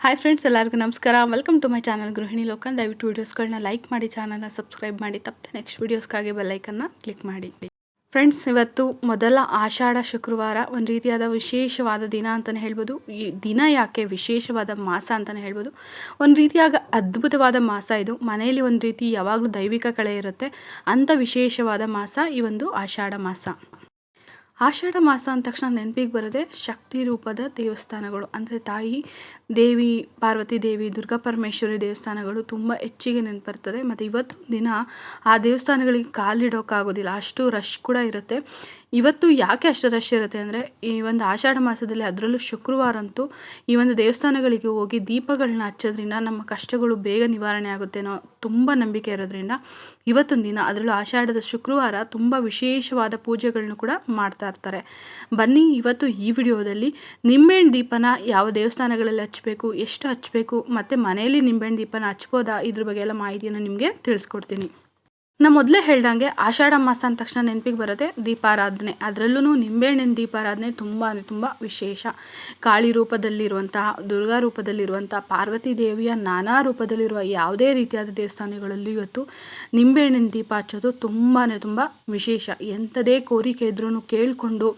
Hi friends, ಎಲ್ಲರಿಗೂ ನಮಸ್ಕಾರ. Welcome to my channel ಗೃಹಿಣಿ ಲೋಕ. ದಯವಿಟ್ಟು ವೀಡಿಯೋಸ್ಗಳನ್ನ ಲೈಕ್ ಮಾಡಿ, ಚಾನಲ್ನ ಸಬ್ಸ್ಕ್ರೈಬ್ ಮಾಡಿ, ತಪ್ಪದೆ ನೆಕ್ಸ್ಟ್ ವೀಡಿಯೋಸ್ಗಾಗಿ ಬೆಲ್ಲೈಕನ್ನ ಕ್ಲಿಕ್ ಮಾಡಿ. ಫ್ರೆಂಡ್ಸ್, ಇವತ್ತು ಮೊದಲ ಆಷಾಢ ಶುಕ್ರವಾರ, ಒಂದು ರೀತಿಯಾದ ವಿಶೇಷವಾದ ದಿನ ಅಂತಲೇ ಹೇಳ್ಬೋದು. ಈ ದಿನ ಯಾಕೆ ವಿಶೇಷವಾದ ಮಾಸ ಅಂತಲೇ ಹೇಳ್ಬೋದು. ಒಂದು ರೀತಿಯಾಗ ಅದ್ಭುತವಾದ ಮಾಸ ಇದು. ಮನೆಯಲ್ಲಿ ಒಂದು ರೀತಿ ಯಾವಾಗಲೂ ದೈವಿಕ ಕಳೆ ಇರುತ್ತೆ. ಅಂಥ ವಿಶೇಷವಾದ ಮಾಸ ಈ ಒಂದು ಆಷಾಢ ಮಾಸ. ಆಷಾಢ ಮಾಸ ಅಂದ ತಕ್ಷಣ ನೆನಪಿಗೆ ಬರೋದೆ ಶಕ್ತಿ ರೂಪದ ದೇವಸ್ಥಾನಗಳು, ಅಂದರೆ ತಾಯಿ ದೇವಿ, ಪಾರ್ವತಿ ದೇವಿ, ದುರ್ಗಾ ಪರಮೇಶ್ವರಿ ದೇವಸ್ಥಾನಗಳು ತುಂಬ ಹೆಚ್ಚಿಗೆ ನೆನಪರ್ತದೆ. ಮತ್ತು ಇವತ್ತು ದಿನ ಆ ದೇವಸ್ಥಾನಗಳಿಗೆ ಕಾಲಿಡೋಕ್ಕಾಗೋದಿಲ್ಲ, ಅಷ್ಟು ರಶ್ ಕೂಡ ಇರುತ್ತೆ. ಇವತ್ತು ಯಾಕೆ ಅಷ್ಟು ರಶ್ ಇರುತ್ತೆ ಅಂದರೆ, ಈ ಒಂದು ಆಷಾಢ ಮಾಸದಲ್ಲಿ ಅದರಲ್ಲೂ ಶುಕ್ರವಾರ ಅಂತೂ ಈ ಒಂದು ದೇವಸ್ಥಾನಗಳಿಗೆ ಹೋಗಿ ದೀಪಗಳನ್ನ ಹಚ್ಚೋದ್ರಿಂದ ನಮ್ಮ ಕಷ್ಟಗಳು ಬೇಗ ನಿವಾರಣೆ ಆಗುತ್ತೆ ಅನ್ನೋ ತುಂಬ ನಂಬಿಕೆ ಇರೋದ್ರಿಂದ ಇವತ್ತೊಂದು ದಿನ, ಅದರಲ್ಲೂ ಆಷಾಢದ ಶುಕ್ರವಾರ ತುಂಬ ವಿಶೇಷವಾದ ಪೂಜೆಗಳನ್ನ ಕೂಡ ಮಾಡ್ತಾ ಇರ್ತಾರೆ. ಬನ್ನಿ ಇವತ್ತು ಈ ವಿಡಿಯೋದಲ್ಲಿ ನಿಂಬೆಹಣ್ಣು ದೀಪನ ಯಾವ ದೇವಸ್ಥಾನಗಳಲ್ಲಿ ಹಚ್ಚಬೇಕು, ಎಷ್ಟು ಹಚ್ಚಬೇಕು, ಮತ್ತು ಮನೆಯಲ್ಲಿ ನಿಂಬೆಹಣ್ಣು ದೀಪನ ಹಚ್ಬೋದಾ, ಇದ್ರ ಬಗ್ಗೆ ಎಲ್ಲ ಮಾಹಿತಿಯನ್ನು ನಿಮಗೆ ತಿಳಿಸ್ಕೊಡ್ತೀನಿ. ನಾನು ಮೊದಲೇ ಹೇಳ್ದಂಗೆ ಆಷಾಢ ಮಾಸ ಅಂದ ತಕ್ಷಣ ನೆನಪಿಗೆ ಬರುತ್ತೆ ದೀಪಾರಾಧನೆ. ಅದರಲ್ಲೂ ನಿಂಬೆಹಣ್ಣಿನ ದೀಪಾರಾಧನೆ ತುಂಬ ವಿಶೇಷ. ಕಾಳಿ ರೂಪದಲ್ಲಿರುವಂತಹ, ದುರ್ಗಾ ರೂಪದಲ್ಲಿರುವಂಥ, ಪಾರ್ವತಿ ದೇವಿಯ ನಾನಾ ರೂಪದಲ್ಲಿರುವ ಯಾವುದೇ ರೀತಿಯಾದ ದೇವಸ್ಥಾನಗಳಲ್ಲಿ ಇವತ್ತು ನಿಂಬೆಹಣ್ಣಿನ ದೀಪ ಹಚ್ಚೋದು ತುಂಬ ವಿಶೇಷ. ಎಂಥದೇ ಕೋರಿಕೆ ಇದ್ರೂ ಕೇಳಿಕೊಂಡು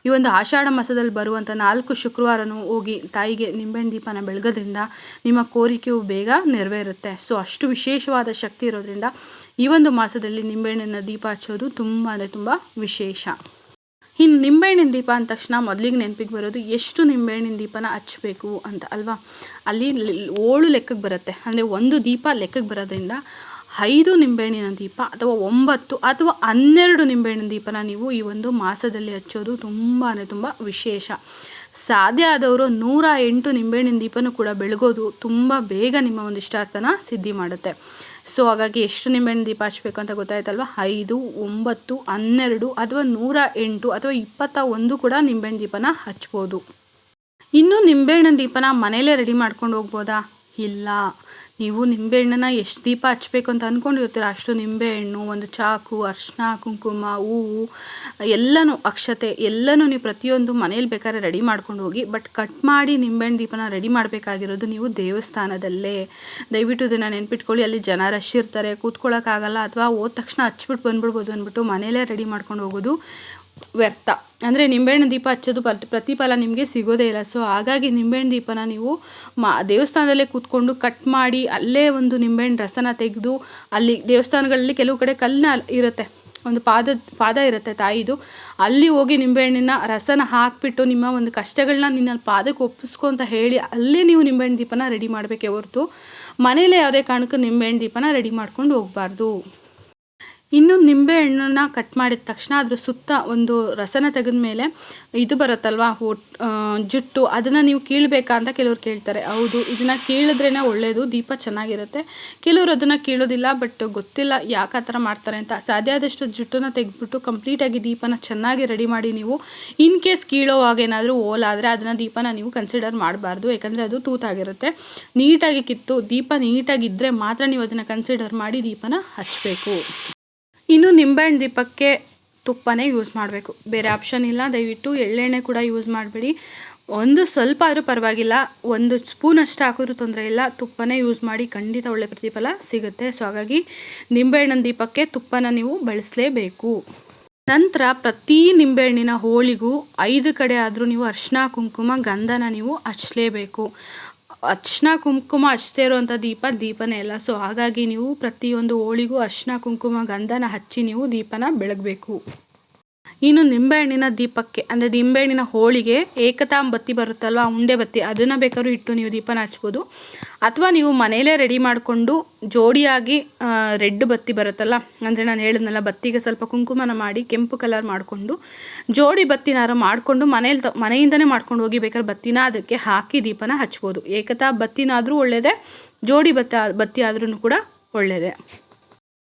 ಈ ಒಂದು ಆಷಾಢ ಮಾಸದಲ್ಲಿ ಬರುವಂಥ 4 ಶುಕ್ರವಾರನೂ ಹೋಗಿ ತಾಯಿಗೆ ನಿಂಬೆಹಣ್ಣು ದೀಪನ ಬೆಳಗೋದ್ರಿಂದ ನಿಮ್ಮ ಕೋರಿಕೆಯು ಬೇಗ ನೆರವೇರುತ್ತೆ. ಸೊ ಅಷ್ಟು ವಿಶೇಷವಾದ ಶಕ್ತಿ ಇರೋದ್ರಿಂದ ಈ ಒಂದು ಮಾಸದಲ್ಲಿ ನಿಂಬೆಹಣ್ಣಿನ ದೀಪ ಹಚ್ಚೋದು ತುಂಬ ವಿಶೇಷ. ಇನ್ನು ನಿಂಬೆಹಣ್ಣಿನ ದೀಪ ಅಂದ ತಕ್ಷಣ ಮೊದಲಿಗೆ ನೆನಪಿಗೆ ಬರೋದು ಎಷ್ಟು ನಿಂಬೆಹಣ್ಣಿನ ದೀಪನ ಹಚ್ಚಬೇಕು ಅಂತ ಅಲ್ವಾ. ಅಲ್ಲಿ 7 ಲೆಕ್ಕಕ್ಕೆ ಬರುತ್ತೆ, ಅಂದರೆ ಒಂದು ದೀಪ ಲೆಕ್ಕಕ್ಕೆ ಬರೋದ್ರಿಂದ 5 ನಿಂಬೆಹಣ್ಣಿನ ದೀಪ ಅಥವಾ 9 ಅಥವಾ 12 ನಿಂಬೆಹಣ್ಣಿನ ದೀಪನ ನೀವು ಈ ಒಂದು ಮಾಸದಲ್ಲಿ ಹಚ್ಚೋದು ತುಂಬ ವಿಶೇಷ. ಸಾಧ್ಯ ಆದವರು 108 ನಿಂಬೆಹಣ್ಣಿನ ದೀಪನೂ ಕೂಡ ಬೆಳಗೋದು ತುಂಬ ಬೇಗ ನಿಮ್ಮ ಒಂದು ಇಷ್ಟಾರ್ಥನ ಸಿದ್ಧಿ ಮಾಡುತ್ತೆ. ಸೊ ಹಾಗಾಗಿ ಎಷ್ಟು ನಿಂಬೆಹಣ್ಣು ದೀಪ ಹಚ್ಚಬೇಕು ಅಂತ ಗೊತ್ತಾಯ್ತಲ್ವ. 5, 9, 12 ಅಥವಾ 108 ಅಥವಾ 21 ಕೂಡ ನಿಂಬೆಹಣ್ಣು ದೀಪನ ಹಚ್ಬೋದು. ಇನ್ನು ನಿಂಬೆಹಣ್ಣಿನ ದೀಪನ ಮನೇಲೇ ರೆಡಿ ಮಾಡ್ಕೊಂಡು ಹೋಗ್ಬೋದಾ? ಇಲ್ಲ. ನೀವು ನಿಂಬೆಹಣ್ಣನ್ನ ಎಷ್ಟು ದೀಪ ಹಚ್ಚಬೇಕು ಅಂತ ಅಂದ್ಕೊಂಡಿರ್ತೀರ ಅಷ್ಟು ನಿಂಬೆಹಣ್ಣು, ಒಂದು ಚಾಕು, ಅರಿಶಿನ, ಕುಂಕುಮ, ಹೂವು ಎಲ್ಲನೂ, ಅಕ್ಷತೆ ಎಲ್ಲನೂ ನೀವು ಪ್ರತಿಯೊಂದು ಮನೇಲಿ ಬೇಕಾದ್ರೆ ರೆಡಿ ಮಾಡ್ಕೊಂಡು ಹೋಗಿ. ಬಟ್ ಕಟ್ ಮಾಡಿ ನಿಂಬೆಹಣ್ಣು ದೀಪನ ರೆಡಿ ಮಾಡಬೇಕಾಗಿರೋದು ನೀವು ದೇವಸ್ಥಾನದಲ್ಲೇ. ದಯವಿಟ್ಟು ಇದನ್ನು ನೆನ್ಪಿಟ್ಕೊಳ್ಳಿ. ಅಲ್ಲಿ ಜನ ರಶ್ ಇರ್ತಾರೆ, ಕೂತ್ಕೊಳ್ಳೋಕ್ಕಾಗಲ್ಲ, ಅಥವಾ ಹೋದ ತಕ್ಷಣ ಹಚ್ಬಿಟ್ಟು ಬಂದ್ಬಿಡ್ಬೋದು ಅಂದ್ಬಿಟ್ಟು ಮನೇಲೇ ರೆಡಿ ಮಾಡ್ಕೊಂಡು ಹೋಗೋದು ವ್ಯರ್ಥ. ಅಂದರೆ ನಿಂಬೆಹಣ್ಣು ದೀಪ ಹಚ್ಚೋದು ಪ್ರತಿಫಲ ನಿಮಗೆ ಸಿಗೋದೇ ಇಲ್ಲ. ಸೊ ಹಾಗಾಗಿ ನಿಂಬೆಹಣ್ಣು ದೀಪನ ನೀವು ದೇವಸ್ಥಾನದಲ್ಲೇ ಕೂತ್ಕೊಂಡು ಕಟ್ ಮಾಡಿ ಅಲ್ಲೇ ಒಂದು ನಿಂಬೆಹಣ್ಣು ರಸನ ತೆಗೆದು, ಅಲ್ಲಿ ದೇವಸ್ಥಾನಗಳಲ್ಲಿ ಕೆಲವು ಕಡೆ ಕಲ್ಲನ್ನ ಇರುತ್ತೆ, ಒಂದು ಪಾದ ಇರುತ್ತೆ ತಾಯಿದು, ಅಲ್ಲಿ ಹೋಗಿ ನಿಂಬೆಹಣ್ಣಿನ ರಸನ ಹಾಕಿಬಿಟ್ಟು ನಿಮ್ಮ ಒಂದು ಕಷ್ಟಗಳನ್ನ ನಿನ್ನ ಪಾದಕ್ಕೆ ಒಪ್ಪಿಸ್ಕೊ ಅಂತ ಹೇಳಿ ಅಲ್ಲೇ ನೀವು ನಿಂಬೆಹಣ್ಣು ದೀಪನ ರೆಡಿ ಮಾಡಬೇಕೇ ಹೊರತು ಮನೇಲೇ ಯಾವುದೇ ಕಾರಣಕ್ಕೂ ನಿಂಬೆಹಣ್ಣು ದೀಪನ ರೆಡಿ ಮಾಡ್ಕೊಂಡು ಹೋಗಬಾರ್ದು. ಇನ್ನು ನಿಂಬೆಹಣ್ಣನ್ನ ಕಟ್ ಮಾಡಿದ ತಕ್ಷಣ ಅದ್ರ ಸುತ್ತ ಒಂದು ರಸನ ತೆಗೆದ ಮೇಲೆ ಇದು ಬರುತ್ತಲ್ವ ಜುಟ್ಟು, ಅದನ್ನು ನೀವು ಕೀಳಬೇಕಾ ಅಂತ ಕೆಲವ್ರು ಕೇಳ್ತಾರೆ. ಹೌದು, ಇದನ್ನು ಕೀಳಿದ್ರೇ ಒಳ್ಳೆಯದು, ದೀಪ ಚೆನ್ನಾಗಿರುತ್ತೆ. ಕೆಲವರು ಅದನ್ನು ಕೀಳೋದಿಲ್ಲ, ಬಟ್ ಗೊತ್ತಿಲ್ಲ ಯಾಕೆ ಆ ಥರ ಮಾಡ್ತಾರೆ ಅಂತ. ಸಾಧ್ಯ ಆದಷ್ಟು ಜುಟ್ಟನ್ನು ತೆಗೆದ್ಬಿಟ್ಟು ಕಂಪ್ಲೀಟಾಗಿ ದೀಪನ ಚೆನ್ನಾಗಿ ರೆಡಿ ಮಾಡಿ. ನೀವು ಇನ್ ಕೇಸ್ ಕೀಳೋವಾಗ ಏನಾದರೂ ಓಲಾದರೆ ಅದನ್ನು ದೀಪನ ನೀವು ಕನ್ಸಿಡರ್ ಮಾಡಬಾರ್ದು, ಯಾಕಂದರೆ ಅದು ತೂತಾಗಿರುತ್ತೆ. ನೀಟಾಗಿ ಕಿತ್ತು ದೀಪ ನೀಟಾಗಿದ್ದರೆ ಮಾತ್ರ ನೀವು ಅದನ್ನು ಕನ್ಸಿಡರ್ ಮಾಡಿ ದೀಪನ ಹಚ್ಚಬೇಕು. ಇನ್ನು ನಿಂಬೆಹಣ್ಣು ದೀಪಕ್ಕೆ ತುಪ್ಪನೇ ಯೂಸ್ ಮಾಡಬೇಕು, ಬೇರೆ ಆಪ್ಷನ್ ಇಲ್ಲ. ದಯವಿಟ್ಟು ಎಳ್ಳೆಣ್ಣೆ ಕೂಡ ಯೂಸ್ ಮಾಡಬೇಡಿ. ಒಂದು ಸ್ವಲ್ಪ ಆದರೂ ಪರವಾಗಿಲ್ಲ, 1 ಸ್ಪೂನಷ್ಟು ಹಾಕಿದ್ರೂ ತೊಂದರೆ ಇಲ್ಲ, ತುಪ್ಪನೇ ಯೂಸ್ ಮಾಡಿ, ಖಂಡಿತ ಒಳ್ಳೆ ಪ್ರತಿಫಲ ಸಿಗುತ್ತೆ. ಸೊ ಹಾಗಾಗಿ ನಿಂಬೆಹಣ್ಣಿನ ದೀಪಕ್ಕೆ ತುಪ್ಪನ ನೀವು ಬಳಸಲೇಬೇಕು. ನಂತರ ಪ್ರತಿ ನಿಂಬೆಹಣ್ಣಿನ ಹೋಳಿಗೂ 5 ಕಡೆ ಆದರೂ ನೀವು ಅರಿಶಿನ, ಕುಂಕುಮ, ಗಂಧನ ನೀವು ಹಚ್ಚಲೇಬೇಕು. ಅರಿಶಿನ ಕುಂಕುಮ ಹಚ್ದೇ ಇರುವಂಥ ದೀಪನೇ ಅಲ್ಲ. ಸೊ ಹಾಗಾಗಿ ನೀವು ಪ್ರತಿಯೊಂದು ಹೋಳಿಗೂ ಅರಿಶಿನ, ಕುಂಕುಮ, ಗಂಧನ ಹಚ್ಚಿ ನೀವು ದೀಪನ ಬೆಳಗಬೇಕು. ಇನ್ನು ನಿಂಬೆಹಣ್ಣಿನ ದೀಪಕ್ಕೆ, ಅಂದರೆ ನಿಂಬೆಹಣ್ಣಿನ ಹೋಳಿಗೆ ಏಕತಾಮ್ ಬತ್ತಿ ಬರುತ್ತಲ್ವ, ಉಂಡೆ ಬತ್ತಿ, ಅದನ್ನು ಬೇಕಾದ್ರೂ ಇಟ್ಟು ನೀವು ದೀಪನ ಹಚ್ಬೋದು. ಅಥವಾ ನೀವು ಮನೇಲೇ ರೆಡಿ ಮಾಡಿಕೊಂಡು ಜೋಡಿಯಾಗಿ ರೆಡ್ ಬತ್ತಿ ಬರುತ್ತಲ್ಲ, ಅಂದರೆ ನಾನು ಹೇಳಿದ್ನಲ್ಲ, ಬತ್ತಿಗೆ ಸ್ವಲ್ಪ ಕುಂಕುಮನ ಮಾಡಿ ಕೆಂಪು ಕಲರ್ ಮಾಡಿಕೊಂಡು ಜೋಡಿ ಬತ್ತಿನಾರು ಮಾಡಿಕೊಂಡು ಮನೆಯಿಂದನೇ ಮಾಡ್ಕೊಂಡು ಹೋಗಿ ಬೇಕಾದ್ರೆ ಬತ್ತಿನ ಅದಕ್ಕೆ ಹಾಕಿ ದೀಪನ ಹಚ್ಬೋದು. ಏಕತಾ ಬತ್ತಿನಾದರೂ ಒಳ್ಳೆಯದೇ, ಜೋಡಿ ಬತ್ತಿ ಆದ್ರೂ ಕೂಡ ಒಳ್ಳೆಯದೇ.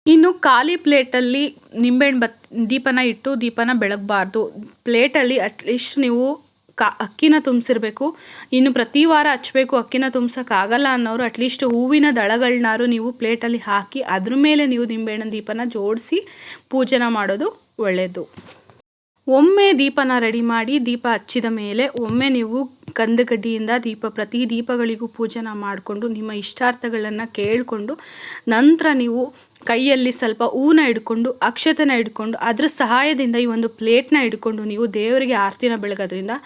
ಇನ್ನು ಖಾಲಿ ಪ್ಲೇಟಲ್ಲಿ ನಿಂಬೆಹಣ್ಣು ದೀಪನ ಇಟ್ಟು ದೀಪನ ಬೆಳಗಬಾರ್ದು. ಪ್ಲೇಟಲ್ಲಿ ಅಟ್ಲೀಸ್ಟ್ ನೀವು ಅಕ್ಕಿನ ತುಂಬಿಸಿರ್ಬೇಕು. ಇನ್ನು ಪ್ರತಿ ವಾರ ಹಚ್ಚಬೇಕು, ಅಕ್ಕಿನ ತುಂಬ್ಸೋಕ್ಕಾಗಲ್ಲ ಅನ್ನೋರು ಅಟ್ಲೀಸ್ಟ್ ಹೂವಿನ ದಳಗಳನ್ನಾರು ನೀವು ಪ್ಲೇಟಲ್ಲಿ ಹಾಕಿ ಅದ್ರ ಮೇಲೆ ನೀವು ನಿಂಬೆಹಣ್ಣಿನ ದೀಪನ ಜೋಡಿಸಿ ಪೂಜೆನ ಮಾಡೋದು ಒಳ್ಳೆಯದು. ಒಮ್ಮೆ ದೀಪನ ರೆಡಿ ಮಾಡಿ ದೀಪ ಹಚ್ಚಿದ ಮೇಲೆ ಒಮ್ಮೆ ನೀವು ಕಂದಗಡ್ಡಿಯಿಂದ ಪ್ರತಿ ದೀಪಗಳಿಗೂ ಪೂಜೆನ ಮಾಡಿಕೊಂಡು ನಿಮ್ಮ ಇಷ್ಟಾರ್ಥಗಳನ್ನು ಕೇಳಿಕೊಂಡು ನಂತರ ನೀವು ಕೈಯಲ್ಲಿ ಸ್ವಲ್ಪ ಹೂನ ಹಿಡ್ಕೊಂಡು ಅಕ್ಷತೆನ ಹಿಡ್ಕೊಂಡು ಅದರ ಸಹಾಯದಿಂದ ಈ ಒಂದು ಪ್ಲೇಟ್ನ ಹಿಡ್ಕೊಂಡು ನೀವು ದೇವರಿಗೆ ಆರತಿನ ಬೆಳಗೋದ್ರಿಂದ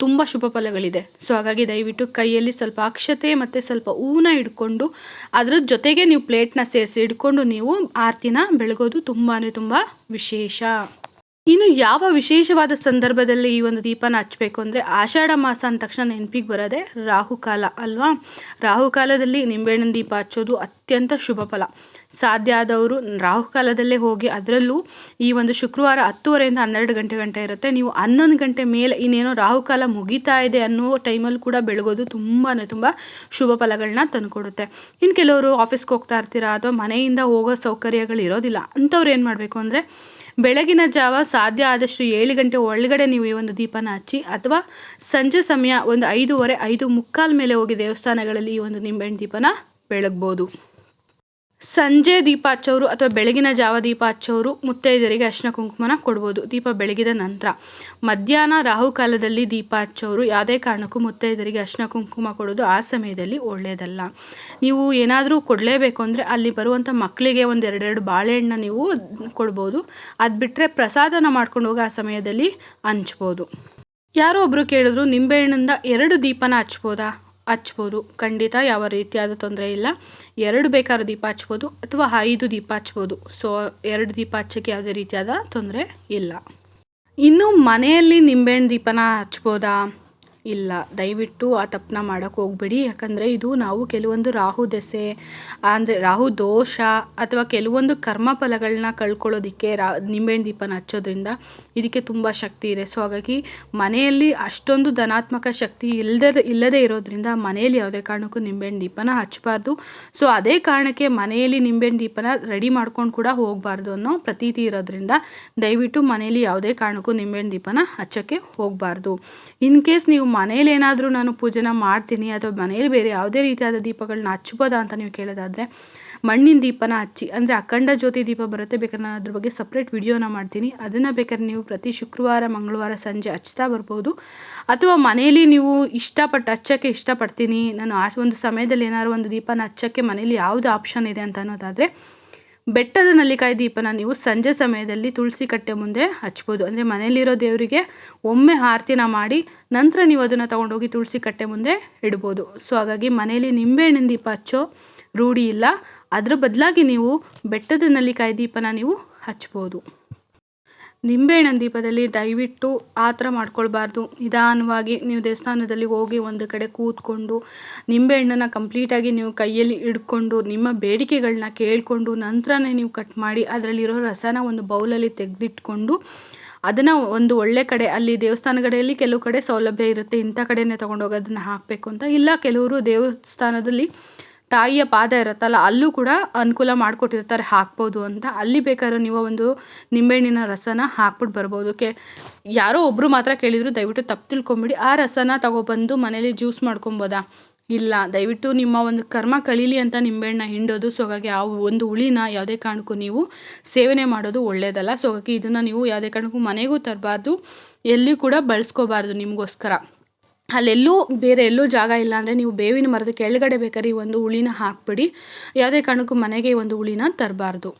ತುಂಬ ಶುಭ ಫಲಗಳಿದೆ. ಸೊ ಹಾಗಾಗಿ ದಯವಿಟ್ಟು ಕೈಯಲ್ಲಿ ಸ್ವಲ್ಪ ಅಕ್ಷತೆ ಮತ್ತು ಸ್ವಲ್ಪ ಹೂನ ಹಿಡ್ಕೊಂಡು ಅದ್ರ ಜೊತೆಗೆ ನೀವು ಪ್ಲೇಟ್ನ ಸೇರಿಸಿ ಹಿಡ್ಕೊಂಡು ನೀವು ಆರತಿನ ಬೆಳಗೋದು ತುಂಬ ವಿಶೇಷ. ಇನ್ನು ಯಾವ ವಿಶೇಷವಾದ ಸಂದರ್ಭದಲ್ಲಿ ಈ ಒಂದು ದೀಪನ ಹಚ್ಚಬೇಕು ಅಂದರೆ ಆಷಾಢ ಮಾಸ ಅಂದ ತಕ್ಷಣ ನೆನಪಿಗೆ ಬರೋದೆ ರಾಹುಕಾಲ ಅಲ್ವಾ. ರಾಹುಕಾಲದಲ್ಲಿ ನಿಂಬೆಹಣ್ಣಿನ ದೀಪ ಹಚ್ಚೋದು ಅತ್ಯಂತ ಶುಭ ಫಲ. ಸಾಧ್ಯ ಆದವರು ರಾಹುಕಾಲದಲ್ಲೇ ಹೋಗಿ, ಅದರಲ್ಲೂ ಈ ಒಂದು ಶುಕ್ರವಾರ 10:30ಯಿಂದ 12 ಗಂಟೆ ಇರುತ್ತೆ. ನೀವು 11 ಗಂಟೆ ಮೇಲೆ ಇನ್ನೇನೋ ರಾಹುಕಾಲ ಮುಗಿತಾ ಇದೆ ಅನ್ನೋ ಟೈಮಲ್ಲಿ ಕೂಡ ಬೆಳಗೋದು ತುಂಬ ಶುಭ ಫಲಗಳನ್ನ ತಂದುಕೊಡುತ್ತೆ. ಇನ್ನು ಕೆಲವರು ಆಫೀಸ್ಗೆ ಹೋಗ್ತಾ ಇರ್ತೀರಾ ಅಥವಾ ಮನೆಯಿಂದ ಹೋಗೋ ಸೌಕರ್ಯಗಳು ಇರೋದಿಲ್ಲ ಅಂಥವ್ರು ಏನು ಮಾಡಬೇಕು ಅಂದರೆ ಬೆಳಗಿನ ಜಾವ ಸಾಧ್ಯ ಆದಷ್ಟು 7 ಗಂಟೆ ಒಳಗಡೆ ನೀವು ಈ ಒಂದು ದೀಪನ ಹಚ್ಚಿ, ಅಥವಾ ಸಂಜೆ ಸಮಯ ಒಂದು 5:30 5:45 ಮೇಲೆ ಹೋಗಿ ದೇವಸ್ಥಾನಗಳಲ್ಲಿ ಈ ಒಂದು ನಿಂಬೆಹಣ್ಣು ದೀಪನ ಬೆಳಗ್ಬೋದು. ಸಂಜೆ ದೀಪ ಹಚ್ಚೋರು ಅಥವಾ ಬೆಳಗಿನ ಜಾವ ದೀಪ ಹಚ್ಚೋರು ಮುತ್ತೈದರಿಗೆ ಅರಿಶಿನ ಕುಂಕುಮನ ಕೊಡ್ಬೋದು ದೀಪ ಬೆಳಗಿದ ನಂತರ. ಮಧ್ಯಾಹ್ನ ರಾಹುಕಾಲದಲ್ಲಿ ದೀಪ ಹಚ್ಚೋರು ಯಾವುದೇ ಕಾರಣಕ್ಕೂ ಮುತ್ತೈದರಿಗೆ ಅರಿಶಿನ ಕುಂಕುಮ ಕೊಡೋದು ಆ ಸಮಯದಲ್ಲಿ ಒಳ್ಳೆಯದಲ್ಲ. ನೀವು ಏನಾದರೂ ಕೊಡಲೇಬೇಕು ಅಂದರೆ ಅಲ್ಲಿ ಬರುವಂಥ ಮಕ್ಕಳಿಗೆ ಒಂದು 2 ಬಾಳೆಹಣ್ಣು ನೀವು ಕೊಡ್ಬೋದು. ಅದು ಬಿಟ್ಟರೆ ಪ್ರಸಾದನ ಮಾಡ್ಕೊಂಡು ಹೋಗಿ ಆ ಸಮಯದಲ್ಲಿ ಹಂಚ್ಬೋದು. ಯಾರೋ ಒಬ್ಬರು ಕೇಳಿದ್ರು, ನಿಂಬೆಹಣ್ಣಿಂದ 2 ದೀಪನ ಹಚ್ಬೋದು. ಖಂಡಿತ ಯಾವ ರೀತಿಯಾದ ತೊಂದರೆ ಇಲ್ಲ. 2 ಬೇಕಾದ್ರೂ ದೀಪ ಹಚ್ಬೋದು ಅಥವಾ 5 ದೀಪ ಹಚ್ಬೋದು. ಸೊ 2 ದೀಪ ಹಚ್ಚೋಕ್ಕೆ ಯಾವುದೇ ರೀತಿಯಾದ ತೊಂದರೆ ಇಲ್ಲ. ಇನ್ನು ಮನೆಯಲ್ಲಿ ನಿಂಬೆಹಣ್ಣು ದೀಪನ ಹಚ್ಬೋದಾ? ಇಲ್ಲ, ದಯವಿಟ್ಟು ಆ ತಪ್ಪನ್ನ ಮಾಡೋಕ್ಕೆ ಹೋಗ್ಬೇಡಿ. ಯಾಕಂದರೆ ಇದು ನಾವು ಕೆಲವೊಂದು ರಾಹು ದೆಸೆ ಅಂದರೆ ರಾಹು ದೋಷ ಅಥವಾ ಕೆಲವೊಂದು ಕರ್ಮ ಫಲಗಳನ್ನ ಕಳ್ಕೊಳ್ಳೋದಕ್ಕೆ ನಿಂಬೆಹಣ್ಣು ದೀಪನ ಹಚ್ಚೋದ್ರಿಂದ ಇದಕ್ಕೆ ತುಂಬ ಶಕ್ತಿ ಇದೆ. ಸೊ ಹಾಗಾಗಿ ಮನೆಯಲ್ಲಿ ಅಷ್ಟೊಂದು ಧನಾತ್ಮಕ ಶಕ್ತಿ ಇಲ್ಲದೇ ಇರೋದ್ರಿಂದ ಮನೆಯಲ್ಲಿ ಯಾವುದೇ ಕಾರಣಕ್ಕೂ ನಿಂಬೆಹಣ್ಣು ದೀಪನ ಹಚ್ಚಬಾರ್ದು. ಸೊ ಅದೇ ಕಾರಣಕ್ಕೆ ಮನೆಯಲ್ಲಿ ನಿಂಬೆಹಣ್ಣು ದೀಪನ ರೆಡಿ ಮಾಡ್ಕೊಂಡು ಕೂಡ ಹೋಗಬಾರ್ದು ಅನ್ನೋ ಪ್ರತೀತಿ ಇರೋದ್ರಿಂದ ದಯವಿಟ್ಟು ಮನೆಯಲ್ಲಿ ಯಾವುದೇ ಕಾರಣಕ್ಕೂ ನಿಂಬೆಹಣ್ಣು ದೀಪನ ಹಚ್ಚೋಕ್ಕೆ ಹೋಗಬಾರ್ದು. ಇನ್ ಕೇಸ್ ನೀವು ಮನೇಲಿ ಏನಾದರೂ ನಾನು ಪೂಜೆನ ಮಾಡ್ತೀನಿ ಅಥವಾ ಮನೇಲಿ ಬೇರೆ ಯಾವುದೇ ರೀತಿಯಾದ ದೀಪಗಳನ್ನ ಹಚ್ಬೋದಾ ಅಂತ ನೀವು ಕೇಳೋದಾದರೆ ಮಣ್ಣಿನ ದೀಪನ ಹಚ್ಚಿ, ಅಂದರೆ ಅಖಂಡ ಜ್ಯೋತಿ ದೀಪ ಬರುತ್ತೆ. ಬೇಕಾದ್ರೆ ನಾನು ಅದ್ರ ಬಗ್ಗೆ ಸಪ್ರೇಟ್ ವಿಡಿಯೋನ ಮಾಡ್ತೀನಿ. ಅದನ್ನು ಬೇಕಾದ್ರೆ ನೀವು ಪ್ರತಿ ಶುಕ್ರವಾರ ಮಂಗಳವಾರ ಸಂಜೆ ಹಚ್ತಾ ಬರ್ಬೋದು. ಅಥವಾ ಮನೇಲಿ ನೀವು ಹಚ್ಚೋಕ್ಕೆ ಇಷ್ಟಪಡ್ತೀನಿ, ನಾನು ಆ ಒಂದು ಸಮಯದಲ್ಲಿ ಏನಾದ್ರು ಒಂದು ದೀಪನ ಹಚ್ಚೋಕ್ಕೆ ಮನೇಲಿ ಯಾವುದು ಆಪ್ಷನ್ ಇದೆ ಅಂತ ಅನ್ನೋದಾದರೆ ಬೆಟ್ಟದ ನಲ್ಲಿಕಾಯಿ ದೀಪನ ನೀವು ಸಂಜೆ ಸಮಯದಲ್ಲಿ ತುಳಸಿ ಕಟ್ಟೆ ಮುಂದೆ ಹಚ್ಬೋದು. ಅಂದರೆ ಮನೆಯಲ್ಲಿರೋ ದೇವರಿಗೆ ಒಮ್ಮೆ ಆರತಿನ ಮಾಡಿ ನಂತರ ನೀವು ಅದನ್ನು ತೊಗೊಂಡೋಗಿ ತುಳಸಿ ಕಟ್ಟೆ ಮುಂದೆ ಇಡ್ಬೋದು. ಸೊ ಹಾಗಾಗಿ ಮನೆಯಲ್ಲಿ ನಿಂಬೆಹಣ್ಣಿನ ದೀಪ ಹಚ್ಚೋ ರೂಢಿ ಇಲ್ಲ, ಅದರ ಬದಲಾಗಿ ನೀವು ಬೆಟ್ಟದ ನಲ್ಲಿಕಾಯಿ ದೀಪನ ನೀವು ಹಚ್ಬೋದು. ನಿಂಬೆಹಣ್ಣಿನ ದೀಪದಲ್ಲಿ ದಯವಿಟ್ಟು ಆ ಥರ ಮಾಡ್ಕೊಳ್ಬಾರ್ದು. ನಿಧಾನವಾಗಿ ನೀವು ದೇವಸ್ಥಾನದಲ್ಲಿ ಹೋಗಿ ಒಂದು ಕಡೆ ಕೂತ್ಕೊಂಡು ನಿಂಬೆಹಣ್ಣನ್ನು ಕಂಪ್ಲೀಟಾಗಿ ನೀವು ಕೈಯಲ್ಲಿ ಹಿಡ್ಕೊಂಡು ನಿಮ್ಮ ಬೇಡಿಕೆಗಳನ್ನ ಕೇಳಿಕೊಂಡು ನಂತರನೇ ನೀವು ಕಟ್ ಮಾಡಿ ಅದರಲ್ಲಿರೋ ರಸನ ಒಂದು ಬೌಲಲ್ಲಿ ತೆಗೆದಿಟ್ಕೊಂಡು ಅದನ್ನು ಒಂದು ಒಳ್ಳೆ ಕಡೆ, ಅಲ್ಲಿ ದೇವಸ್ಥಾನಗಳಲ್ಲಿ ಕೆಲವು ಕಡೆ ಸೌಲಭ್ಯ ಇರುತ್ತೆ ಇಂಥ ಕಡೆನೇ ತೊಗೊಂಡೋಗಿ ಅದನ್ನು ಹಾಕಬೇಕು ಅಂತ, ಇಲ್ಲ ಕೆಲವರು ದೇವಸ್ಥಾನದಲ್ಲಿ ತಾಯಿಯ ಪಾದ ಇರುತ್ತಲ್ಲ ಅಲ್ಲೂ ಕೂಡ ಅನುಕೂಲ ಮಾಡಿಕೊಟ್ಟಿರ್ತಾರೆ ಹಾಕ್ಬೋದು ಅಂತ, ಅಲ್ಲಿ ಬೇಕಾದ್ರೂ ನೀವು ಒಂದು ನಿಂಬೆಹಣ್ಣಿನ ರಸನ ಹಾಕ್ಬಿಟ್ಟು ಬರ್ಬೋದು. ಯಾರೋ ಒಬ್ಬರು ಮಾತ್ರ ಕೇಳಿದ್ರು, ದಯವಿಟ್ಟು ತಪ್ಪು ತಿಳ್ಕೊಂಬಿಡಿ. ಆ ರಸನ ತಗೊಬಂದು ಮನೇಲಿ ಜ್ಯೂಸ್ ಮಾಡ್ಕೊಬೋದಾ? ಇಲ್ಲ, ದಯವಿಟ್ಟು ನಿಮ್ಮ ಒಂದು ಕರ್ಮ ಕಳೀಲಿ ಅಂತ ನಿಂಬೆಹಣ್ಣ ಹಿಂಡೋದು. ಸೊ ಹಾಗಾಗಿ ಆ ಒಂದು ಹುಳಿನ ಯಾವುದೇ ಕಾರಣಕ್ಕೂ ನೀವು ಸೇವನೆ ಮಾಡೋದು ಒಳ್ಳೆಯದಲ್ಲ. ಸೊ ಹಾಗಾಗಿ ಇದನ್ನು ನೀವು ಯಾವುದೇ ಕಾರಣಕ್ಕೂ ಮನೆಗೂ ತರಬಾರ್ದು, ಎಲ್ಲಿ ಕೂಡ ಬಳಸ್ಕೋಬಾರ್ದು. ನಿಮಗೋಸ್ಕರ ಅಲ್ಲೆಲ್ಲೂ ಬೇರೆ ಎಲ್ಲೂ ಜಾಗ ಇಲ್ಲ ಅಂದರೆ ನೀವು ಬೇವಿನ ಮರದ ಕೆಳಗಡೆ ಬೇಕಾದ್ರೆ ಈ ಒಂದು ಹುಳಿನ ಹಾಕ್ಬಿಡಿ. ಯಾವುದೇ ಕಾರಣಕ್ಕೂ ಮನೆಗೆ ಈ ಒಂದು ಹುಳಿನ ತರಬಾರ್ದು.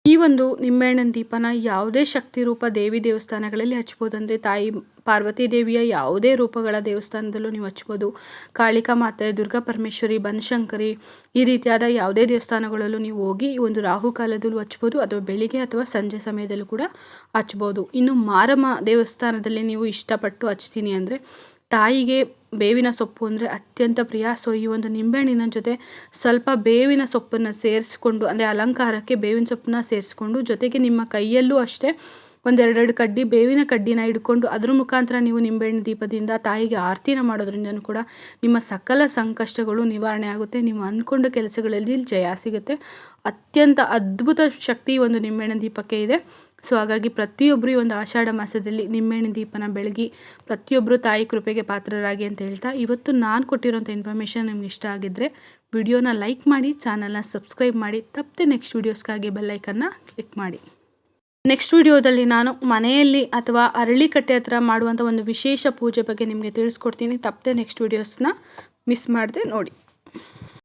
ಈ ಒಂದು ನಿಂಬೆಹಣ್ಣಿನ ದೀಪನ ಯಾವುದೇ ಶಕ್ತಿ ರೂಪ ದೇವಿ ದೇವಸ್ಥಾನಗಳಲ್ಲಿ ಹಚ್ಬೋದು. ಅಂದರೆ ತಾಯಿ ಪಾರ್ವತಿ ದೇವಿಯ ಯಾವುದೇ ರೂಪಗಳ ದೇವಸ್ಥಾನದಲ್ಲೂ ನೀವು ಹಚ್ಬೋದು. ಕಾಳಿಕಾ ಮಾತೆ, ದುರ್ಗಾ ಪರಮೇಶ್ವರಿ, ಬನಶಂಕರಿ ಈ ರೀತಿಯಾದ ಯಾವುದೇ ದೇವಸ್ಥಾನಗಳಲ್ಲೂ ನೀವು ಹೋಗಿ ಈ ಒಂದು ರಾಹುಕಾಲದಲ್ಲೂ ಹಚ್ಬೋದು, ಅಥವಾ ಬೆಳಿಗ್ಗೆ ಅಥವಾ ಸಂಜೆ ಸಮಯದಲ್ಲೂ ಕೂಡ ಹಚ್ಬೋದು. ಇನ್ನು ಮಾರಮ್ಮ ದೇವಸ್ಥಾನದಲ್ಲಿ ನೀವು ಇಷ್ಟಪಟ್ಟು ಹಚ್ತೀನಿ ಅಂದರೆ ತಾಯಿಗೆ ಬೇವಿನ ಸೊಪ್ಪು ಅಂದರೆ ಅತ್ಯಂತ ಪ್ರಿಯ. ಸೊ ಈ ಒಂದು ನಿಂಬೆಹಣ್ಣಿನ ಜೊತೆ ಸ್ವಲ್ಪ ಬೇವಿನ ಸೊಪ್ಪನ್ನು ಸೇರಿಸ್ಕೊಂಡು, ಅಂದರೆ ಅಲಂಕಾರಕ್ಕೆ ಬೇವಿನ ಸೊಪ್ಪನ್ನ ಸೇರಿಸ್ಕೊಂಡು, ಜೊತೆಗೆ ನಿಮ್ಮ ಕೈಯಲ್ಲೂ ಅಷ್ಟೇ 1-2 ಕಡ್ಡಿ ಬೇವಿನ ಕಡ್ಡಿನ ಹಿಡ್ಕೊಂಡು ಅದ್ರ ಮುಖಾಂತರ ನೀವು ನಿಂಬೆಹಣ್ಣು ದೀಪದಿಂದ ತಾಯಿಗೆ ಆರತಿನ ಮಾಡೋದ್ರಿಂದನೂ ಕೂಡ ನಿಮ್ಮ ಸಕಲ ಸಂಕಷ್ಟಗಳು ನಿವಾರಣೆ ಆಗುತ್ತೆ. ನೀವು ಅಂದ್ಕೊಂಡು ಕೆಲಸಗಳಲ್ಲಿ ಜಯ ಸಿಗುತ್ತೆ. ಅತ್ಯಂತ ಅದ್ಭುತ ಶಕ್ತಿ ಒಂದು ನಿಂಬೆಹಣ್ಣಿನ ದೀಪಕ್ಕೆ ಇದೆ. ಸೊ ಹಾಗಾಗಿ ಪ್ರತಿಯೊಬ್ಬರು ಈ ಒಂದು ಆಷಾಢ ಮಾಸದಲ್ಲಿ ನಿಂಬೆಹಣ್ಣಿನ ದೀಪನ ಬೆಳಗಿ ಪ್ರತಿಯೊಬ್ಬರು ತಾಯಿ ಕೃಪೆಗೆ ಪಾತ್ರರಾಗಿ ಅಂತ ಹೇಳ್ತಾ, ಇವತ್ತು ನಾನು ಕೊಟ್ಟಿರೋಂಥ ಇನ್ಫಾರ್ಮೇಷನ್ ನಿಮ್ಗೆ ಇಷ್ಟ ಆಗಿದ್ದರೆ ವಿಡಿಯೋನ ಲೈಕ್ ಮಾಡಿ, ಚಾನಲ್ನ ಸಬ್ಸ್ಕ್ರೈಬ್ ಮಾಡಿ, ತಪ್ಪದೆ ನೆಕ್ಸ್ಟ್ ವೀಡಿಯೋಸ್ಗಾಗಿ ಬೆಲ್ಲೈಕನ್ನ ಕ್ಲಿಕ್ ಮಾಡಿ. ನೆಕ್ಸ್ಟ್ ವಿಡಿಯೋದಲ್ಲಿ ನಾನು ಮನೆಯಲ್ಲಿ ಅಥವಾ ಅರಳಿಕಟ್ಟೆ ಹತ್ರ ಮಾಡುವಂಥ ಒಂದು ವಿಶೇಷ ಪೂಜೆ ಬಗ್ಗೆ ನಿಮಗೆ ತಿಳಿಸ್ಕೊಡ್ತೀನಿ. ತಪ್ಪದೆ ನೆಕ್ಸ್ಟ್ ವಿಡಿಯೋಸ್ನ ಮಿಸ್ ಮಾಡದೆ ನೋಡಿ.